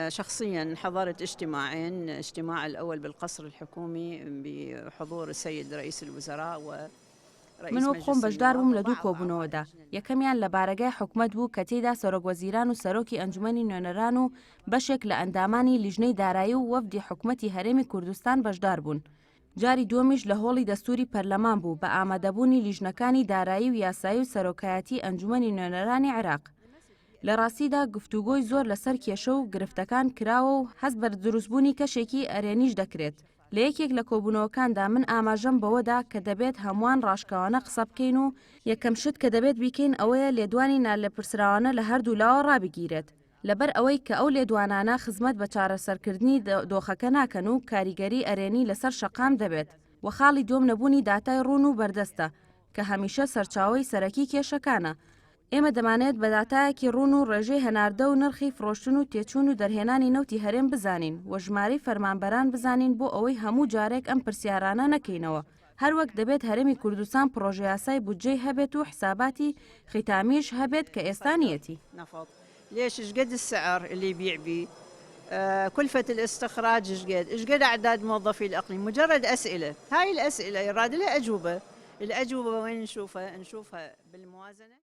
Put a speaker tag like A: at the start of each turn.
A: شخصيا حضرت اجتماعين، اجتماع الأول بالقصر الحكومي بحضور السيد رئيس الوزراء ورئيس
B: منۆ بخۆم
A: مجلس
B: بەشدار بووم لە
A: النواب
B: دوو کۆبوونەوەدا. یەکەمیان لە بارگای حکومەت بوو کە تێیدا سەرۆکوەزیران و سەرۆکی ئەنجومەنی نوێنەران و بەشێک لە ئەندامانی لیژنەی دارایی و وەفدی حکومەتی هەرێمی کوردستان بەشدار بوون. جاری دووەمیش لە هۆڵی دەستوری پەرلەمان بوو بە ئامادەبوونی لیژنەکانی دارایی و یاسایی و سەرۆکایەتی ئەنجومەنی نوێنەرانی عێراق. لە ڕاستیدا گفتوگۆی زۆر لەسەر کێشە و گرفتەکان کراوە و هەست بە دروستبوونی کەشێکی ئەرێنیش دەکرێت. لە یەکێک لە کۆبوونەوەکاندا من ئاماژەم بەوەدا کە دەبێت هەمووان ڕاشکاوانە قسە بکەین و یەکەم شت کە دەبێت بیکەین ئەوەیە لێدوانی نالێپرسراوانە لە هەردوو لاوە ڕابگیرێت. لەبەر ئەوەی کە ئەو لێدوانانە خزمەت بە چارەسەرکردنی دۆخەکە ناکەن و کاریگەری ئەرێنی لەسەر شەقام دەبێت. و خاڵی دوم نەبوونی داتای ڕوون و بەردەستە کە هەمیشە سەرچاوەی سەرەکی کێشەکانە. ئێمە دەمانێت بە داتایەکی ڕوون و ڕێژەی هەناردە و نرخی فرۆشتن و تێچوون و دەرهێنانی نەوتی هەرێم بزانین و ژمارەی فەرمانبەران بزانین بۆ ئەوەی هەموو جارێک ئەم پرسیارانە نەکەینەوە. هەروەک دەبێت هەرێمی کوردستان پرۆژە یاسای بودجەی هەبێت و حساباتی ختامیش هەبێت کە ئێستا نیەتی.
A: ليش ايش قد السعر اللي يبيع بيه؟ كلفة الاستخراج ايش قد أعداد موظفي الإقليم؟ مجرد أسئلة، هاي الأسئلة يراد لها أجوبة، الأجوبة وين نشوفها؟ نشوفها بالموازنة.